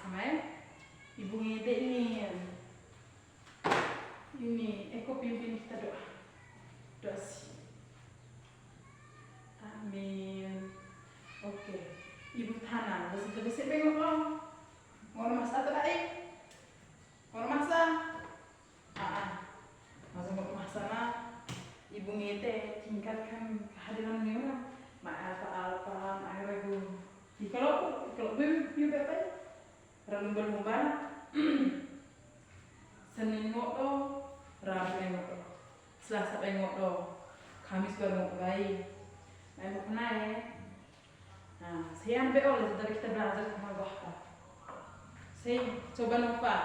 bersama ya. Ibu ngede ini Eko pimpin kita doa sih. Amin. Oke. Ibu tanam bersih bengok lo. Ngono mas atau baik? Ngono masa? Masuk ke rumah sana. Ibu ngede tingkatkan kehadiran orang. Alpa akhirnya gue kalau gue apa ya lomba Senin ngoto Rabu ngoto Selasa ngoto Kamis baru ngoto baik mau kena ya. Nah saya ambil oleh dari kita belajar sama Wahda. Saya coba Nova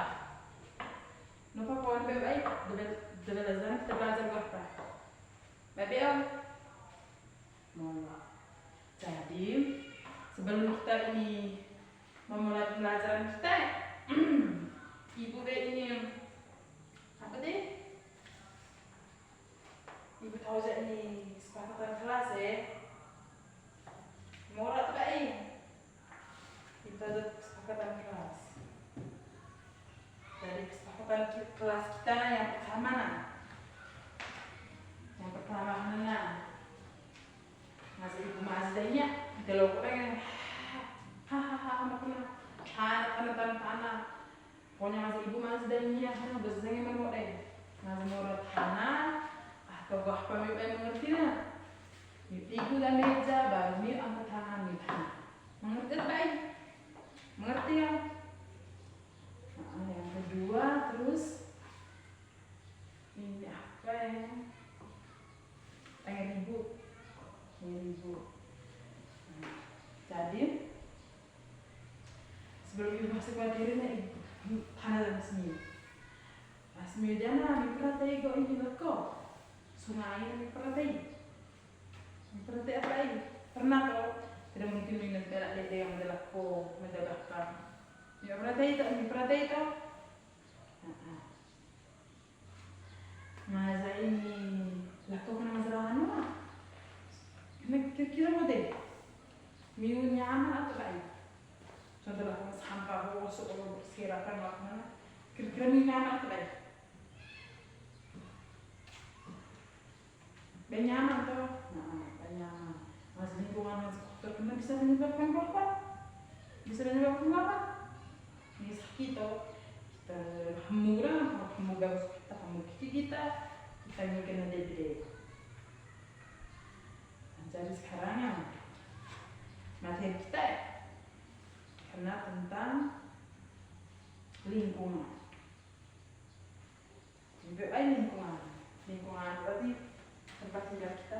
kawan baik belajar kita belajar Wahda baik mau. Jadi sebelum kita ini memulai pembelajaran kita, ibu ini apa deh? Ibu tahu aja ini kesepakatan kelas ya. Mau tak baik? Kita ada kesepakatan kelas. Dari kesepakatan kelas kita yang pertama masih ibu Mazdanya kalau aku pengen hahaha tanah pokoknya masih ibu Mazdanya karena bersenya menurut masih menurut tanah atau gua apa mengerti lah ibu dan meja baru nih angkat tangan nih tanah mengerti baik mengerti ya. Yang kedua terus ini apa ya pengen ibu. Jadi sebelum ibu masuk materinya ibu tanda resmi jana miperhati kok ini kok sungai miperhati apa ini pernah toh tidak mungkin minat berak dede yang melakko mendapatkan ya miperhati itu masa ini lakko kena masalah kira-kira mau deh minum nyaman atau baik contohnya sampah bosok kalau berserakan makna kira-kira minum nyaman atau baik nyaman toh nyaman masih lingkungan terkena bisa menyebabkan apa ini sakit toh kita hamura hamuga kita hamu kita ini kena dede. Jadi sekarang materi kita karena tentang lingkungan. Lingkungan berarti tempat tinggal kita.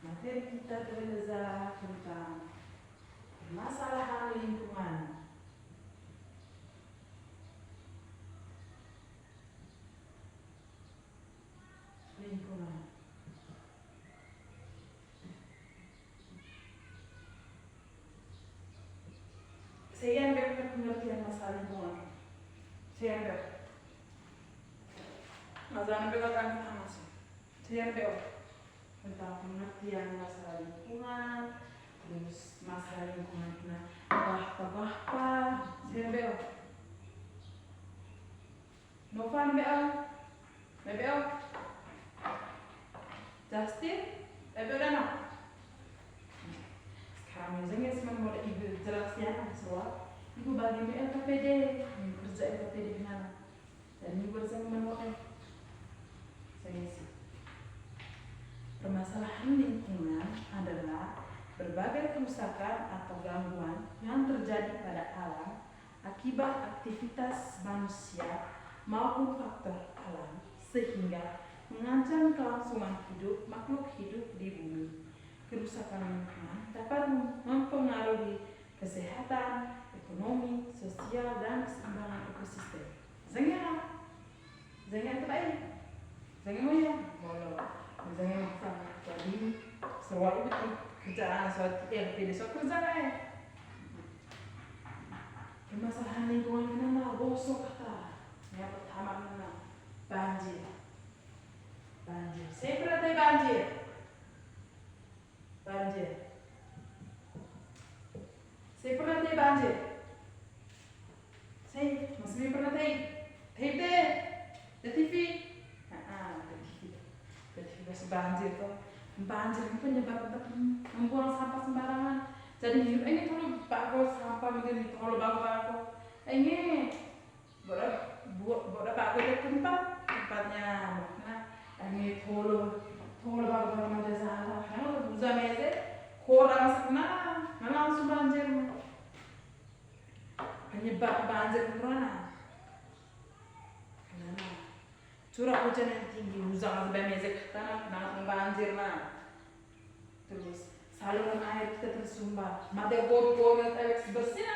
Materi kita belajar tentang permasalahan lingkungan. Saya ambil pengertian masalah lingkungan. Saya ambil tentang pengertian masalah lingkungan, terus masalah lingkungan apa. Saya ambil. Nova ambil. Justin ambil mana? Sekarang misalnya semua ibu jelasnya soal ibu bagi LKPD, kerja LKPD di mana? Dan ibu bersama menolak saya sih. Permasalahan lingkungan adalah berbagai kerusakan atau gangguan yang terjadi pada alam akibat aktivitas manusia maupun faktor alam sehingga mengancam kelangsungan hidup makhluk hidup di bumi. Kerusakan lingkungan dapat mempengaruhi kesehatan, ekonomi, sosial, dan keseimbangan ekosistem. Jangan itu baik. Jangan mau ya. Jangan masalah. Jadi seruan itu kerjaan suatu LPD suatu kerjaan permasalahan lingkungan mana bosok kata. Yang pertama mana banjir. Saya perhati banjir. Saya banjir itu penyebab membuang sampah sembarangan. Jadi ini kalau bago sampah mungkin itu kalau bago ini buat bago di tempatnya. Nah ini kalau bago macam sampah, kalau buza meze, orang sana langsung banjir. Penyebab banjir itu mana? Curah hujan yang tinggi, hujan sampai mezek tanah banjir terus saluran air kita tersumbat. Mata gor air bersih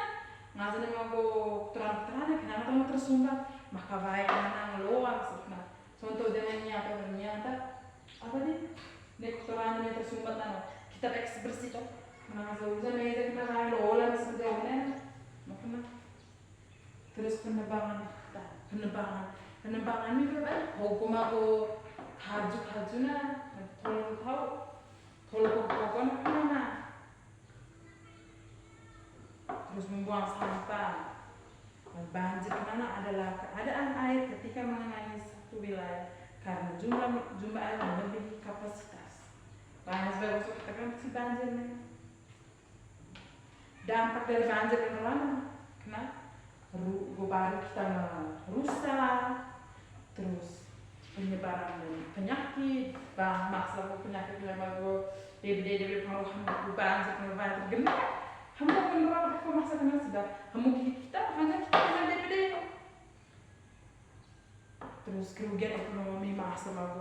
ngasih mau terang kenapa mau tersumbat? Maka baik nang luar sebenarnya. Contoh dengan nyata apa nih? Kotoran yang tersumbat kita eks bersih toh. Ngasih hujan mezek air lola seperti ini, makanya terus penebangan itu kan hukum aku haju tolong mana terus membuang sampah banjir mana adalah keadaan air ketika mengenai satu wilayah karena jumlah air melebihi kapasitas. Sebagai katakan si banjir dampak dari banjir itu mana? Baru kita rusak, terus penyebaran penyakit, masalah penyakit yang baru dari pengaruhan banjir genap, hampir menerapkan pemasaran sudah, kita hanya DPD, terus kerugian ekonomi masalah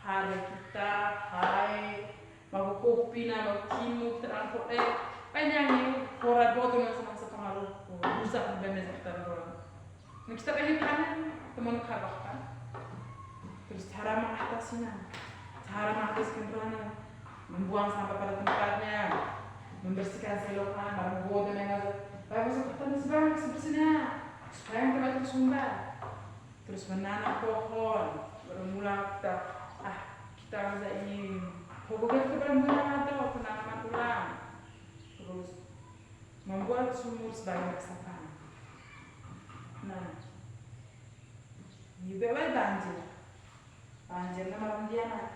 hari kita, mago kopi mago kimo terangkut panjangnya korat botol yang sama pengaruh rusak dan kita orang. Kita pengen kanan teman kan. Terus cara mengatasinya, membuang sampah pada tempatnya, membersihkan selokan, barang botol yang bagus kita sebarang sebersihnya supaya yang tempat tersumbat. Terus menanam pohon, bermula kita bisa ini pokoknya kita bermula atau penanaman ulang. Terus membuat sumur sebagai resapan. Juga banjir malam dia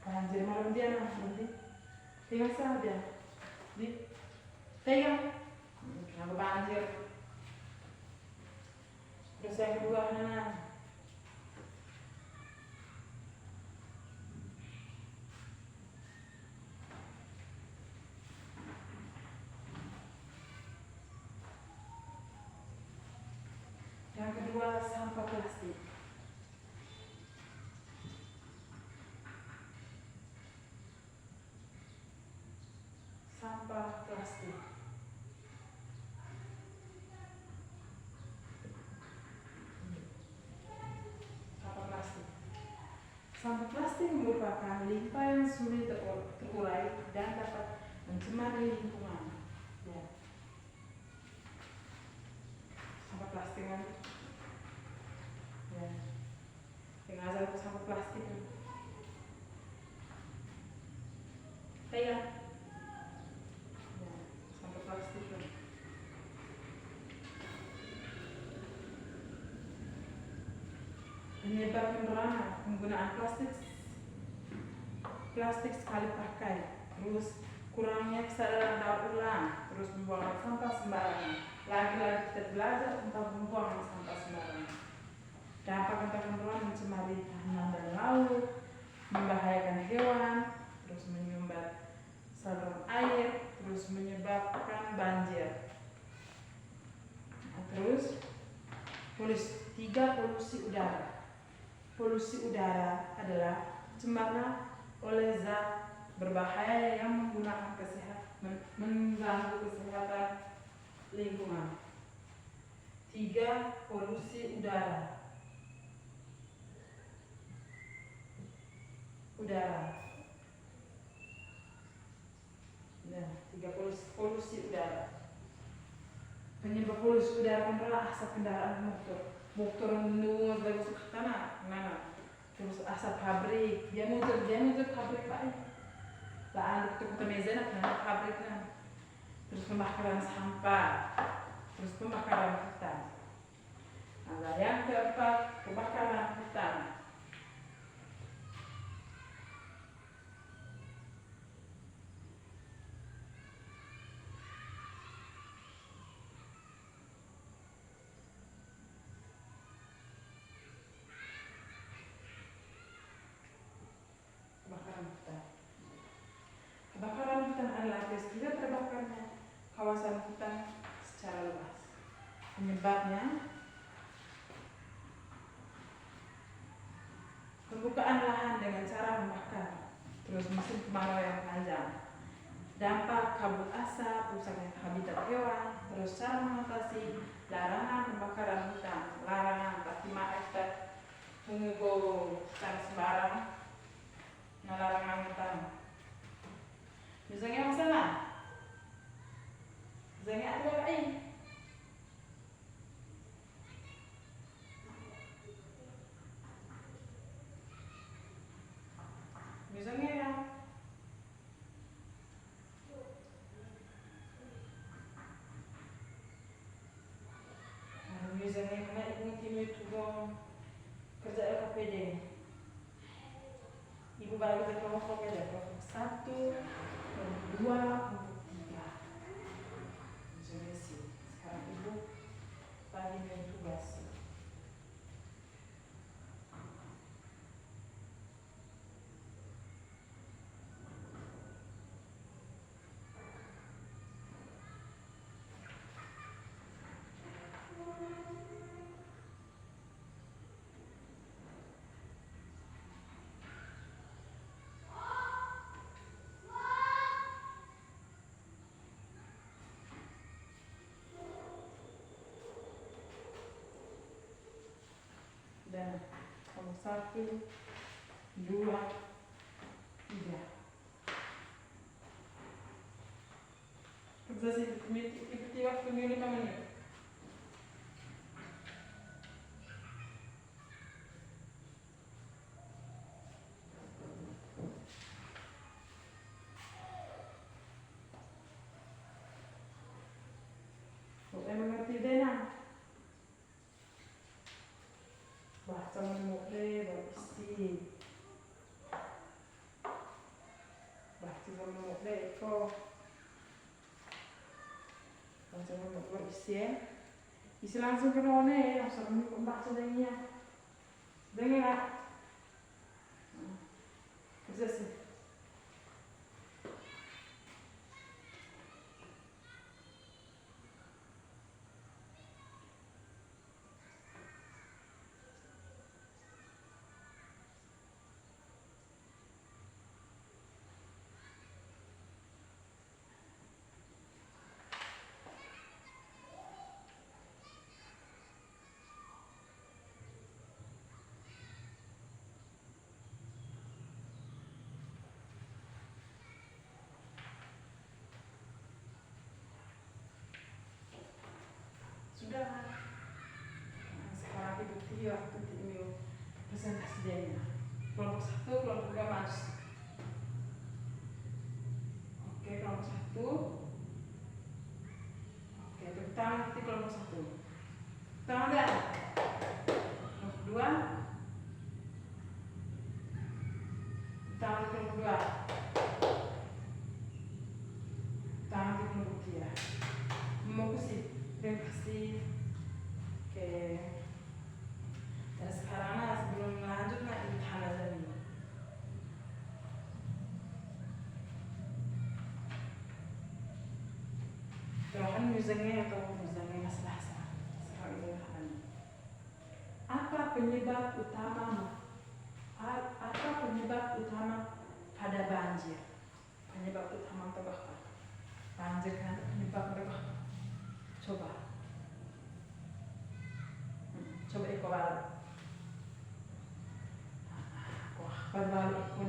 banjir malam dia nanti tinggal saja pegang kenapa banjir. Terus yang kedua sampah plastik. Sampah plastik. Sampah plastik merupakan limbah yang sulit terurai dan dapat mencemari lingkungan. Sampah plastik dengan sampah plastik sampah plastik penyebab penurunan penggunaan plastik sekali pakai, terus kurangnya kesadaran daur ulang, terus membuang sampah sembarangan. Lagi-lagi kita belajar tentang membuang sampah sembarangan. Dampak penurunan mencemari tanah dan laut, membahayakan hewan, terus menyumbat saluran air, terus menyebabkan banjir. Terus polusi udara. Polusi udara adalah pencemaran oleh zat berbahaya yang menggunakan mengganggu kesehatan lingkungan. 3. Polusi udara. Nah, 3. Polusi udara. Penyebab polusi udara adalah asap kendaraan motor menunggu dari tanah, terus asap pabrik, dia muncul pabrik lain, lah untuk kemeja nak pabrik terus pembakaran sampah, terus pembakaran hutan. Nah, yang keempat, kebakaran hutan. Kebakaran hutan adalah peristiwa terbakarnya kawasan hutan secara luas. Penyebabnya pembukaan lahan dengan cara membakar, terus musim kemarau yang panjang, dampak kabut asap, rusaknya habitat hewan, terus cara mengatasi larangan pembakaran hutan, larangan tak dimaafkan mengugo hutan sembarang, larangan hutan. Misalnya masalah, misalnya apa lain? Misalnya ya. Misalnya kena ibu tim itu kerja LKPD. Ibu balik ke kelompok aja, kelompok 1, kelompok 2, kelompok 3. Misalnya sih, sekarang ibu bagi main tugas. Dan kelompok 1, 2, 3. Kerja sih, ikuti waktunya 5 menit. Boleh mengerti deh nah. Baca menoleh, berisi. Baca menoleh kok. Baca menoleh berisi ya. Isi langsung ke none, langsung membaca dengannya. Dengar. Kerja sih. Sudah. Sekarang itu dia waktu itu presentasi dia. Kelompok 1, kelompok 2 masuk. Oke, kelompok 1. Oke, tepuk tangan nanti kelompok 1. Tangan enggak? Kelompok 2. Tangan kelompok 2. Tangan kelompok 3. Mau sih, kasih. Oke. Dan sekarang sebelum lanjut imtihan aja nih. Doakan misalnya atau misalnya masalah sekarang imtihan. Apa penyebab utama pada banjir? penyebab utama untuk apa? Banjir kan penyebab mereka. Coba iko balik. Berbalik iko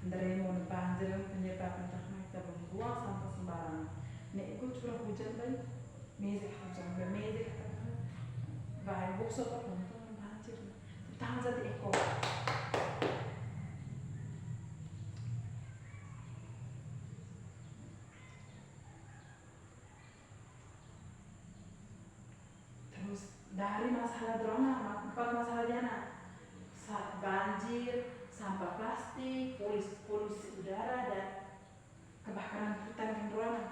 neremo banjir penyebab entah kita membuang sampah sembarangan. Nek iko curah hujan baik, mezek hujan, mezek baik bukso tak nonton banjir. Tahan jadi iko. Terus dari masalah drona, empat masalah Diana. Banjir, sampah plastik, polusi udara dan kebakaran hutan dan drona.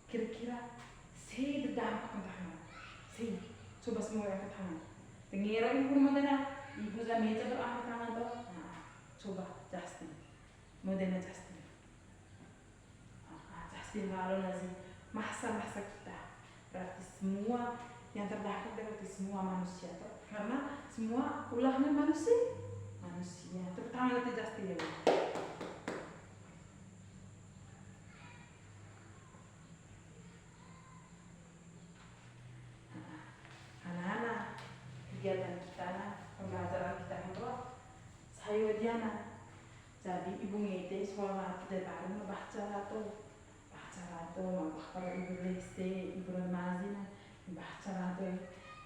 Kira-kira saya berdampak ketahanan. Saya coba semua yang ketahanan. Dengar ibu mana? Ibu za meja berangkat tangan tuh. Nah, coba Justin, modelnya Justin. Justin lalu nasi masa-masa kita. Berarti semua yang terdampak berarti semua manusia tuh. Karena semua ulahnya manusia. Terutama itu Justin ya. Kegiatan kita, pembelajaran kita itu saya Diana. Jadi ibu ngete sekolah kita baru baca atau kalau ibu lese, ibu remazina baca atau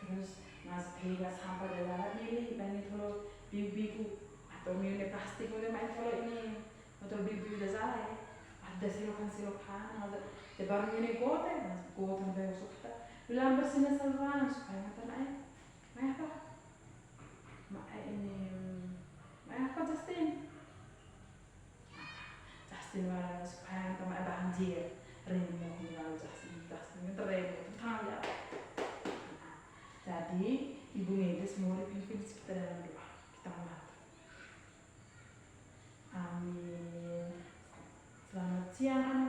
terus mas tiga sampah dalam ini banyak kalau biu-biu atau minum plastik udah main kalau ini atau biu-biu udah salah ada silokan ada baru ini gote udah masuk kita dalam bersihnya saluran supaya mata naik. Mai apa? Mai apa Justin? Justin malah supaya sama banjir. Remo malah Justin itu remo tahu ya. Jadi ibu ngede semua dipimpin kita dalam doa. Kita mohon. Amin. Selamat siang.